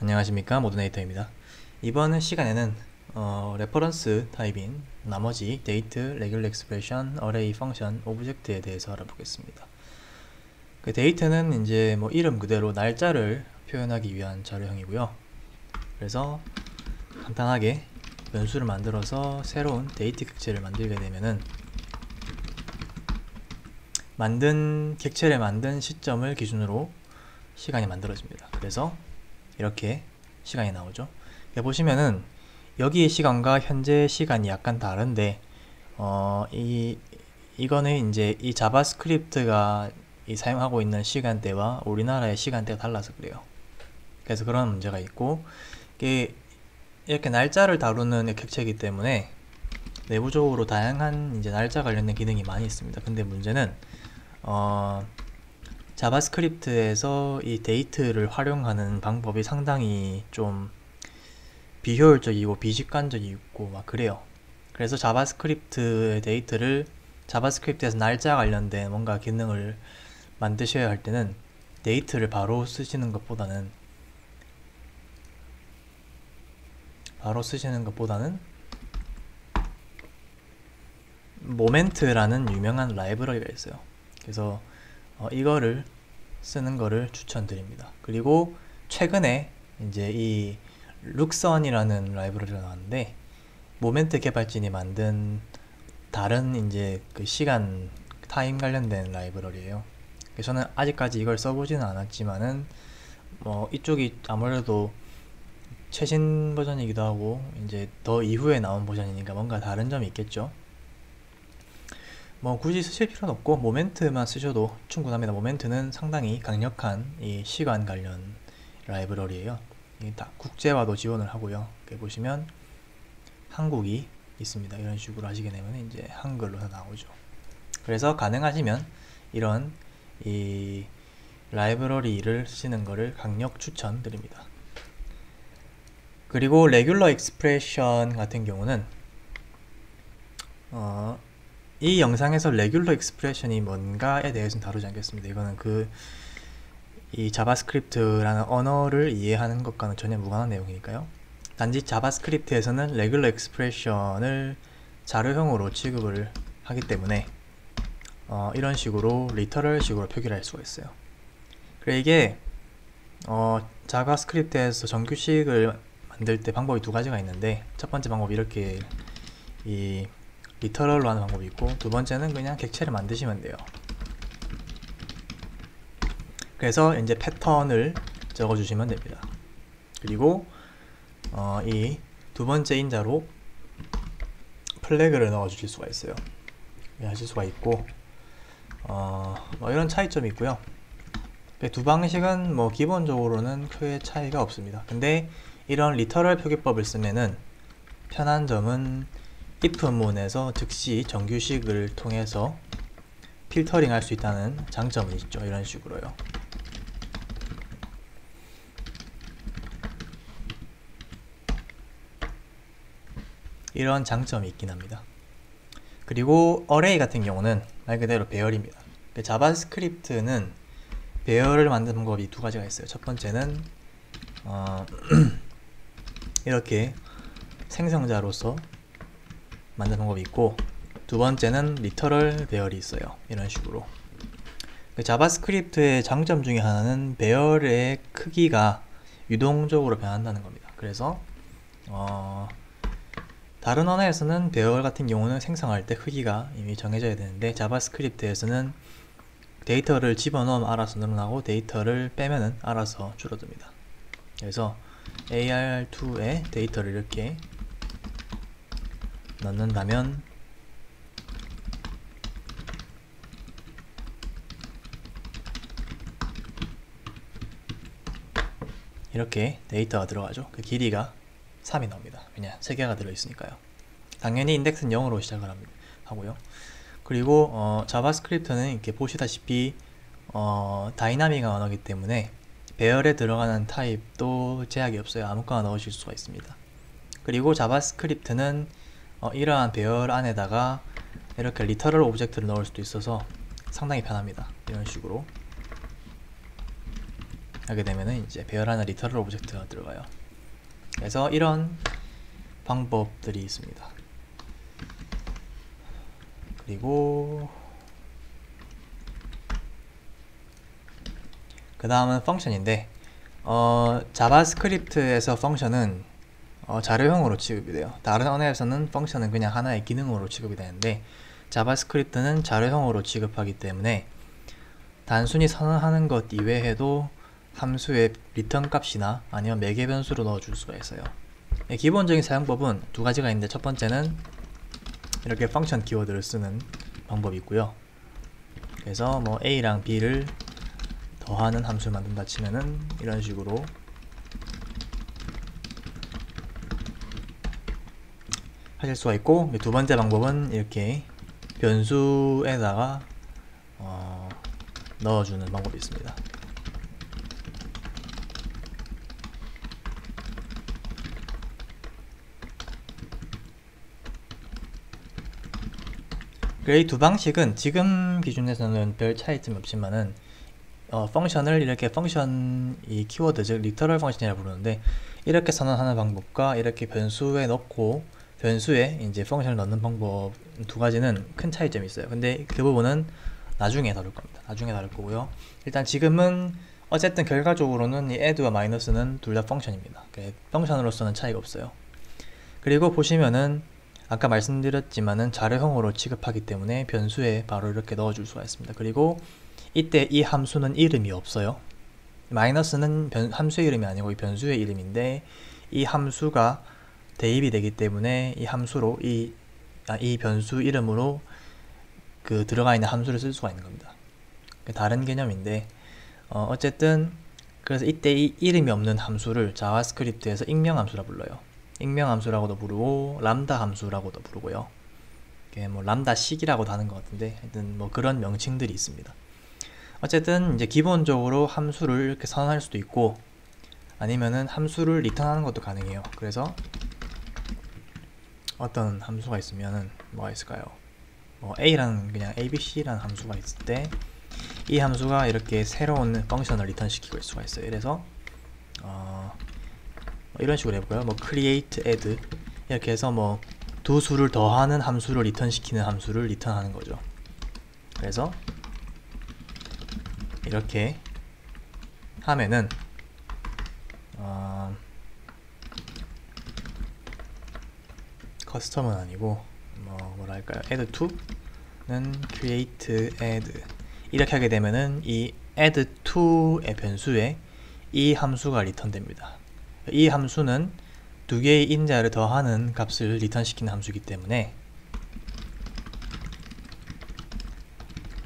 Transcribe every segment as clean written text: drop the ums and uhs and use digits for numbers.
안녕하십니까, 모드네이터입니다. 이번 시간에는 레퍼런스 타입인 나머지 데이트, 레귤러 익스프레션, 어레이, 펑션, 오브젝트에 대해서 알아보겠습니다. 그 데이트는 이제 뭐 이름 그대로 날짜를 표현하기 위한 자료형이고요. 그래서 간단하게 변수를 만들어서 새로운 데이트 객체를 만들게 되면은 객체를 만든 시점을 기준으로 시간이 만들어집니다. 그래서 이렇게 시간이 나오죠. 보시면은 여기의 시간과 현재 시간이 약간 다른데 이거는 이제 이 자바스크립트가 사용하고 있는 시간대와 우리나라의 시간대가 달라서 그래요. 그래서 그런 문제가 있고, 이게 이렇게 날짜를 다루는 객체이기 때문에 내부적으로 다양한 이제 날짜 관련된 기능이 많이 있습니다. 근데 문제는 자바스크립트에서 이 데이트를 활용하는 방법이 상당히 좀 비효율적이고 비직관적이고 막 그래요. 그래서 자바스크립트의 데이트를 자바스크립트에서 날짜 관련된 뭔가 기능을 만드셔야 할 때는 데이트를 바로 쓰시는 것보다는 모멘트라는 유명한 라이브러리가 있어요. 그래서 이거를 쓰는 거를 추천드립니다. 그리고 최근에 이제 이 룩선이라는 라이브러리가 나왔는데, 모멘트 개발진이 만든 다른 이제 그 시간 타임 관련된 라이브러리예요. 저는 아직까지 이걸 써보지는 않았지만은 이쪽이 아무래도 최신 버전이기도 하고 이제 더 이후에 나온 버전이니까 뭔가 다른 점이 있겠죠. 굳이 쓰실 필요는 없고 모멘트만 쓰셔도 충분합니다. 모멘트는 상당히 강력한 이 시간 관련 라이브러리예요. 이게 다 국제화도 지원을 하고요. 여기 보시면 한국이 있습니다. 이런 식으로 하시게 되면 이제 한글로 나오죠. 그래서 가능하시면 이런 이 라이브러리를 쓰시는 거를 강력 추천드립니다. 그리고 레귤러 익스프레션 같은 경우는 이 영상에서 레귤러 익스프레션이 뭔가에 대해서는 다루지 않겠습니다. 이거는 이 자바스크립트라는 언어를 이해하는 것과는 전혀 무관한 내용이니까요. 단지 자바스크립트에서는 레귤러 익스프레션을 자료형으로 취급을 하기 때문에 이런 식으로 리터럴 식으로 표기를 할 수가 있어요. 그래, 이게 자바스크립트에서 정규식을 만들 때 방법이 두 가지가 있는데, 첫 번째 방법이 이렇게 이 리터럴로 하는 방법이 있고, 두 번째는 그냥 객체를 만드시면 돼요. 그래서 이제 패턴을 적어주시면 됩니다. 그리고 이 두 번째 인자로 플래그를 넣어주실 수가 있어요. 하실 수가 있고, 이런 차이점이 있고요. 두 방식은 기본적으로는 크게 차이가 없습니다. 근데 이런 리터럴 표기법을 쓰면은 편한 점은 if문에서 즉시 정규식을 통해서 필터링 할 수 있다는 장점은 있죠. 이런 식으로요. 이런 장점이 있긴 합니다. 그리고 어레이 같은 경우는 말 그대로 배열입니다. 자바스크립트는 배열을 만드는 방법이 두 가지가 있어요. 첫 번째는 이렇게 생성자로서 만드는 방법이 있고, 두 번째는 리터럴 배열이 있어요. 이런 식으로. 자바스크립트의 장점 중에 하나는 배열의 크기가 유동적으로 변한다는 겁니다. 그래서 다른 언어에서는 배열 같은 경우는 생성할 때 크기가 이미 정해져야 되는데, 자바스크립트에서는 데이터를 집어넣으면 알아서 늘어나고 데이터를 빼면은 알아서 줄어듭니다. 그래서 AR2에 데이터를 이렇게 넣는다면 이렇게 데이터가 들어가죠. 그 길이가 3이 나옵니다. 왜냐? 3개가 들어있으니까요. 당연히 인덱스는 0으로 시작을 하고요. 그리고 자바스크립트는 이렇게 보시다시피 다이나믹한 언어이기 때문에 배열에 들어가는 타입도 제약이 없어요. 아무거나 넣으실 수가 있습니다. 그리고 자바스크립트는 이러한 배열 안에다가 이렇게 리터럴 오브젝트를 넣을 수도 있어서 상당히 편합니다. 이런 식으로. 하게 되면은 이제 배열하는 리터럴 오브젝트가 들어가요. 그래서 이런 방법들이 있습니다. 그리고 그 다음은 펑션인데 자바스크립트에서 펑션은 자료형으로 취급이 돼요. 다른 언어에서는 펑션은 그냥 하나의 기능으로 취급이 되는데 자바스크립트는 자료형으로 취급하기 때문에 단순히 선언하는 것 이외에도 함수의 리턴 값이나 아니면 매개 변수로 넣어줄 수가 있어요. 기본적인 사용법은 두 가지가 있는데, 첫 번째는 이렇게 펑션 키워드를 쓰는 방법이 있고요. 그래서 뭐 a랑 b를 더하는 함수를 만든다 치면은 이런 식으로 하실 수가 있고, 두 번째 방법은 이렇게 변수에다가 넣어주는 방법이 있습니다. 이 두 방식은 지금 기준에서는 별 차이점이 없지만은 펑션을 이렇게 펑션 이 키워드, 즉 리터럴 펑션이라고 부르는데, 이렇게 선언하는 방법과 이렇게 변수에 넣고 변수에 이제 펑션을 넣는 방법 두 가지는 큰 차이점이 있어요. 근데 그 부분은 나중에 다룰 겁니다. 나중에 다룰 거고요. 일단 지금은 어쨌든 결과적으로는 이 add와 마이너스는 둘 다 펑션입니다. 펑션으로서는 차이가 없어요. 그리고 보시면은 아까 말씀드렸지만은 자료형으로 취급하기 때문에 변수에 바로 이렇게 넣어줄 수가 있습니다. 그리고 이때 이 함수는 이름이 없어요. 마이너스는 함수의 이름이 아니고 이 변수의 이름인데, 이 함수가 대입이 되기 때문에 이 함수로 이 변수 이름으로 그 들어가 있는 함수를 쓸 수가 있는 겁니다. 다른 개념인데 어쨌든 그래서 이때 이 이름이 없는 함수를 자바스크립트에서 익명 함수라 불러요. 익명 함수라고도 부르고 람다 함수라고도 부르고요. 뭐 람다식이라고도 하는 것 같은데, 하여튼 뭐 그런 명칭들이 있습니다. 어쨌든 이제 기본적으로 함수를 이렇게 선언할 수도 있고 아니면은 함수를 리턴하는 것도 가능해요. 그래서 어떤 함수가 있으면은 뭐가 있을까요? 뭐 a라는 그냥 abc라는 함수가 있을 때 이 함수가 이렇게 새로운 펑션을 리턴시키고 있을 수가 있어요. 그래서 이런 식으로 해볼까요? 뭐 create add 이렇게 해서 뭐 두 수를 더하는 함수를 리턴시키는 함수를 리턴하는 거죠. 그래서 이렇게 하면은 커스텀은 아니고 뭐랄까요? add to는 create add 이렇게 하게 되면은 이 add to의 변수에 이 함수가 리턴됩니다. 이 함수는 두 개의 인자를 더하는 값을 리턴시키는 함수이기 때문에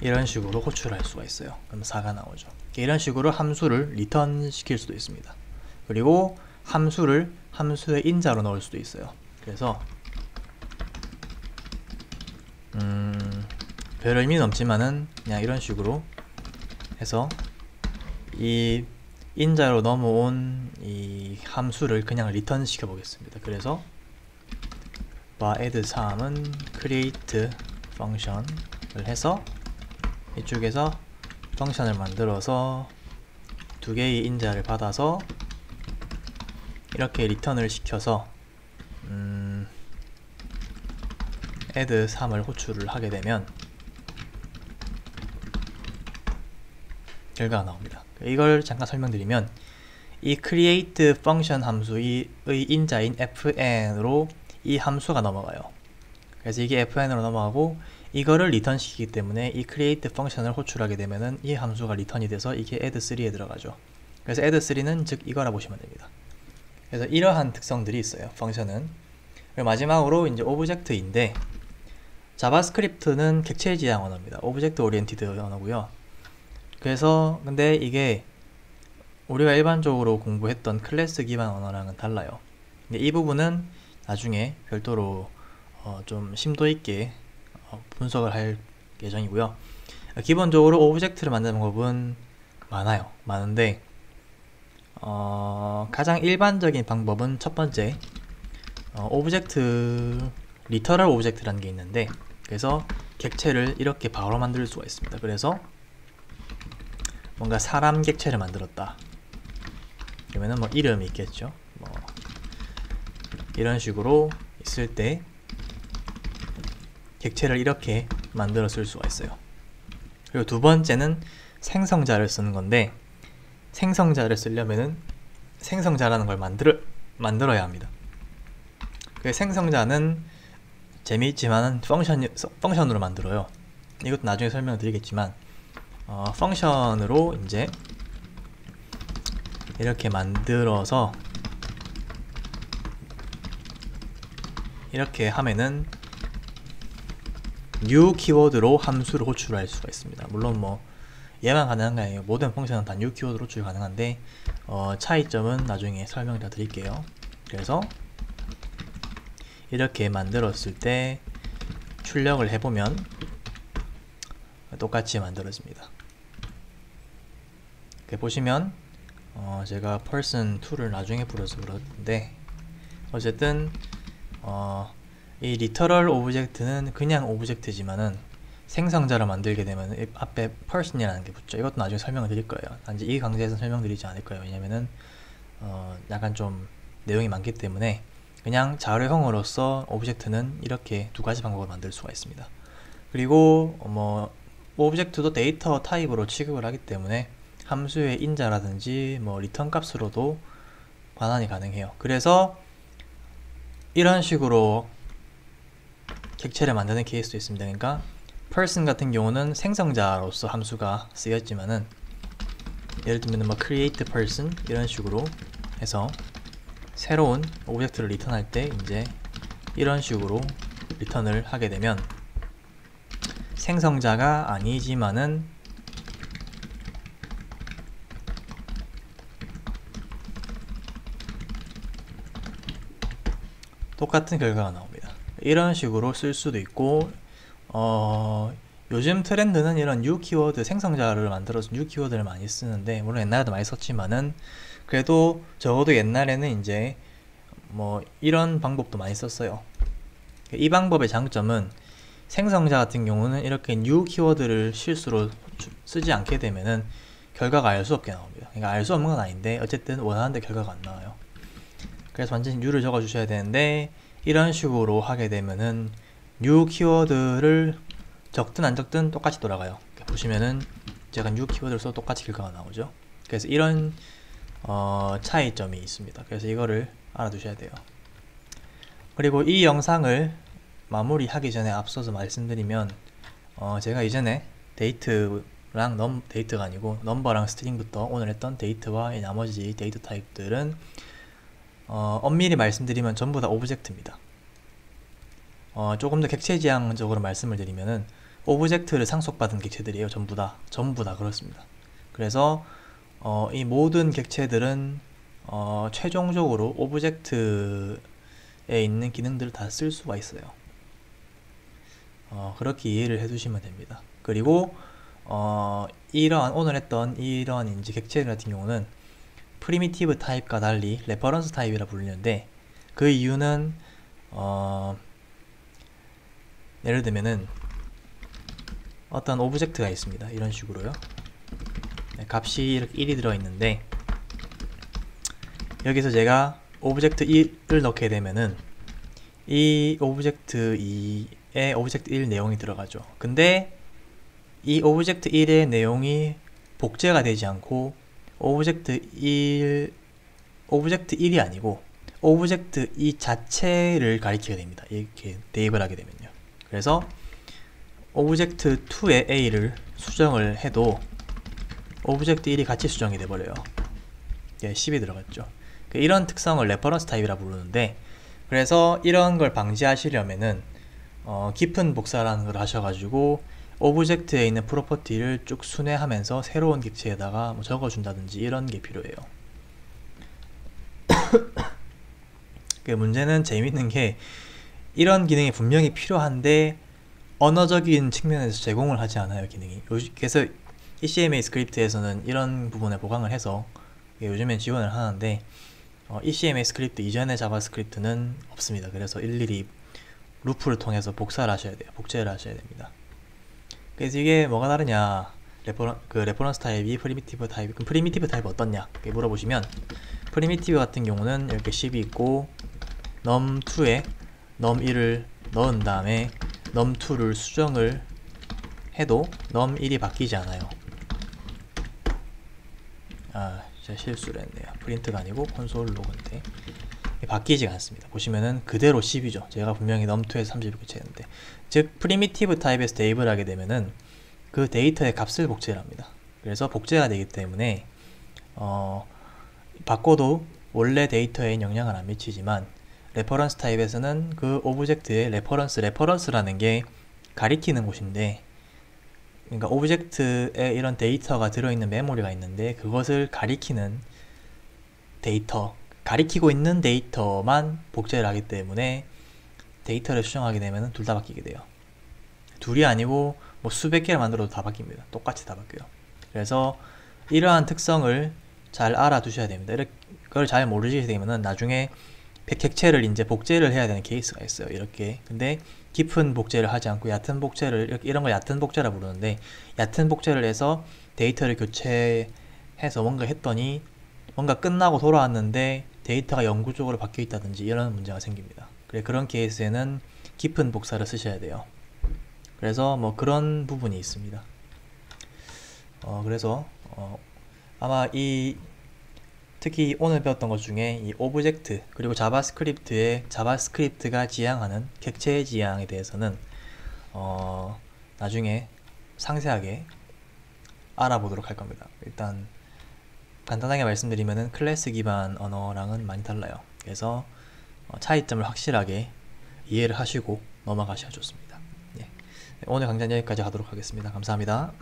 이런 식으로 호출할 수가 있어요. 그럼 4가 나오죠. 이런 식으로 함수를 리턴시킬 수도 있습니다. 그리고 함수를 함수의 인자로 넣을 수도 있어요. 그래서 별 의미는 없지만은 그냥 이런 식으로 해서 이 인자로 넘어온 이 함수를 그냥 리턴 시켜 보겠습니다. 그래서 add 3은 create function을 해서 이쪽에서 펑션을 만들어서 두 개의 인자를 받아서 이렇게 리턴을 시켜서 add 3을 호출을 하게 되면 결과가 나옵니다. 이걸 잠깐 설명드리면 이 create function 함수의 인자인 fn으로 이 함수가 넘어가요. 그래서 이게 fn으로 넘어가고 이거를 리턴 시키기 때문에 이 create function을 호출하게 되면은 이 함수가 리턴이 돼서 이게 add3에 들어가죠. 그래서 add3는 즉 이거라 보시면 됩니다. 그래서 이러한 특성들이 있어요. 펑션은. 그리고 마지막으로 이제 오브젝트인데, 자바스크립트는 객체 지향 언어입니다. 오브젝트 오리엔티드 언어고요. 그래서 근데 이게 우리가 일반적으로 공부했던 클래스 기반 언어랑은 달라요. 근데 이 부분은 나중에 별도로 좀 심도 있게 분석을 할 예정이고요. 기본적으로 오브젝트를 만드는 방법은 많은데 가장 일반적인 방법은 첫 번째 오브젝트 리터럴 오브젝트라는 게 있는데, 그래서 객체를 이렇게 바로 만들 수가 있습니다. 그래서 뭔가 사람 객체를 만들었다. 그러면은 뭐 이름이 있겠죠. 뭐 이런 식으로 있을 때 객체를 이렇게 만들어 쓸 수가 있어요. 그리고 두 번째는 생성자를 쓰는 건데, 생성자를 쓰려면은 생성자라는 걸 만들어야 합니다. 그 생성자는 재미있지만은 펑션으로 만들어요. 이것도 나중에 설명드리겠지만, 펑션으로 이제 이렇게 만들어서 이렇게 하면은 new 키워드로 함수를 호출할 수가 있습니다. 물론 뭐 얘만 가능한 게 아니에요. 모든 펑션은 다 new 키워드로 호출 가능한데 차이점은 나중에 설명을 드릴게요. 그래서 이렇게 만들었을 때 출력을 해보면 똑같이 만들어집니다. 이렇게 보시면 제가 person2를 나중에 불러서 그렇는데, 어쨌든 이 리터럴 오브젝트는 그냥 오브젝트지만은 생성자를 만들게 되면 앞에 person이라는 게 붙죠. 이것도 나중에 설명을 드릴 거예요. 단지 이 강좌에서는 설명드리지 않을 거예요. 왜냐면은 약간 좀 내용이 많기 때문에 그냥 자료형으로서 오브젝트는 이렇게 두 가지 방법으로 만들 수가 있습니다. 그리고 뭐 오브젝트도 데이터 타입으로 취급을 하기 때문에 함수의 인자라든지 뭐 리턴 값으로도 관한이 가능해요. 그래서 이런 식으로 객체를 만드는 케이스도 있습니다. 그러니까 person 같은 경우는 생성자로서 함수가 쓰였지만은, 예를 들면 뭐 create person 이런 식으로 해서 새로운 오브젝트를 리턴할 때 이제 이런 식으로 리턴을 하게 되면 생성자가 아니지만은 똑같은 결과가 나옵니다. 이런 식으로 쓸 수도 있고, 요즘 트렌드는 이런 new 키워드, 생성자를 만들어서 new 키워드를 많이 쓰는데, 물론 옛날에도 많이 썼지만은 그래도 적어도 옛날에는 이제 뭐 이런 방법도 많이 썼어요. 이 방법의 장점은 생성자 같은 경우는 이렇게 new 키워드를 실수로 쓰지 않게 되면은 결과가 알 수 없게 나옵니다. 그러니까 알 수 없는 건 아닌데 어쨌든 원하는 데 결과가 안 나와요. 그래서 완전히 new를 적어 주셔야 되는데, 이런 식으로 하게 되면은 new 키워드를 적든 안 적든 똑같이 돌아가요. 보시면은 제가 new 키워드를 써도 똑같이 결과가 나오죠. 그래서 이런 차이점이 있습니다. 그래서 이거를 알아두셔야 돼요. 그리고 이 영상을 마무리하기 전에 앞서서 말씀드리면, 제가 이전에 데이트랑 데이트가 아니고 넘버랑 스트링부터 오늘 했던 데이트와 이 나머지 데이터 타입들은 엄밀히 말씀드리면 전부 다 오브젝트입니다. 조금 더 객체지향적으로 말씀을 드리면은 오브젝트를 상속받은 객체들이에요. 전부 다 그렇습니다. 그래서 이 모든 객체들은 최종적으로 오브젝트에 있는 기능들을 다 쓸 수가 있어요. 그렇게 이해를 해두시면 됩니다. 그리고 오늘 했던 이런 이제 객체 같은 경우는 프리미티브 타입과 달리 레퍼런스 타입이라 불리는데, 그 이유는 예를 들면은 어떤 오브젝트가 있습니다. 이런 식으로요. 네, 값이 이렇게 1이 들어있는데, 여기서 제가 오브젝트 1을 넣게 되면은 이 오브젝트 2에 오브젝트 1 내용이 들어가죠. 근데 이 오브젝트 1의 내용이 복제가 되지 않고 오브젝트 1이 아니고 오브젝트 2 자체를 가리키게 됩니다. 이렇게 대입을 하게 되면요. 그래서 오브젝트 2의 A를 수정을 해도 오브젝트 1이 같이 수정이 돼버려요. 10이 들어갔죠. 이런 특성을 레퍼런스 타입이라 부르는데, 그래서 이런 걸 방지하시려면은 깊은 복사라는 걸 하셔가지고 오브젝트에 있는 프로퍼티를 쭉 순회하면서 새로운 객체에다가 뭐 적어준다든지 이런 게 필요해요. 문제는 재밌는 게, 이런 기능이 분명히 필요한데 언어적인 측면에서 제공을 하지 않아요, 기능이. 그래서 ECMA 스크립트에서는 이런 부분을 보강을 해서 요즘엔 지원을 하는데, ECMA 스크립트 이전의 자바스크립트는 없습니다. 그래서 일일이 루프를 통해서 복사를 하셔야 돼요. 복제를 하셔야 됩니다. 그래서 이게 뭐가 다르냐, 레퍼런스 타입이 프리미티브 타입, 그럼 프리미티브 타입 어떻냐 이렇게 물어보시면, 프리미티브 같은 경우는 이렇게 10이 있고 num2에 num1을 넣은 다음에 num2를 수정을 해도 num1이 바뀌지 않아요. 제가 실수를 했네요. 프린트가 아니고 콘솔 로그인데 바뀌지 않습니다. 보시면은 그대로 10이죠. 제가 분명히 num2에서 30 이렇게 쳤는데, 즉 프리미티브 타입에서 대입을 하게 되면은 그 데이터의 값을 복제를 합니다. 그래서 복제가 되기 때문에 바꿔도 원래 데이터에 영향을 안 미치지만, 레퍼런스 타입에서는 그 오브젝트의 레퍼런스라는 게 가리키는 곳인데, 그러니까 오브젝트에 이런 데이터가 들어있는 메모리가 있는데 그것을 가리키는 데이터, 가리키고 있는 데이터만 복제를 하기 때문에 데이터를 수정하게 되면 둘 다 바뀌게 돼요. 둘이 아니고 뭐 수백 개를 만들어도 다 바뀝니다. 똑같이 다 바뀌어요. 그래서 이러한 특성을 잘 알아두셔야 됩니다. 이걸 잘 모르시게 되면 나중에 객체를 이제 복제를 해야 되는 케이스가 있어요. 이렇게. 근데 깊은 복제를 하지 않고 얕은 복제를, 이런 걸 얕은 복제라 부르는데, 얕은 복제를 해서 데이터를 교체해서 뭔가 했더니 뭔가 끝나고 돌아왔는데 데이터가 영구적으로 바뀌어 있다든지 이런 문제가 생깁니다. 그런 케이스에는 깊은 복사를 쓰셔야 돼요. 그래서 뭐 그런 부분이 있습니다. 그래서 아마 특히 오늘 배웠던 것 중에 이 오브젝트 그리고 자바스크립트가 지향하는 객체 지향에 대해서는 나중에 상세하게 알아보도록 할 겁니다. 일단 간단하게 말씀드리면은 클래스 기반 언어랑은 많이 달라요. 그래서 차이점을 확실하게 이해를 하시고 넘어가셔야 좋습니다. 예. 오늘 강좌는 여기까지 하도록 하겠습니다. 감사합니다.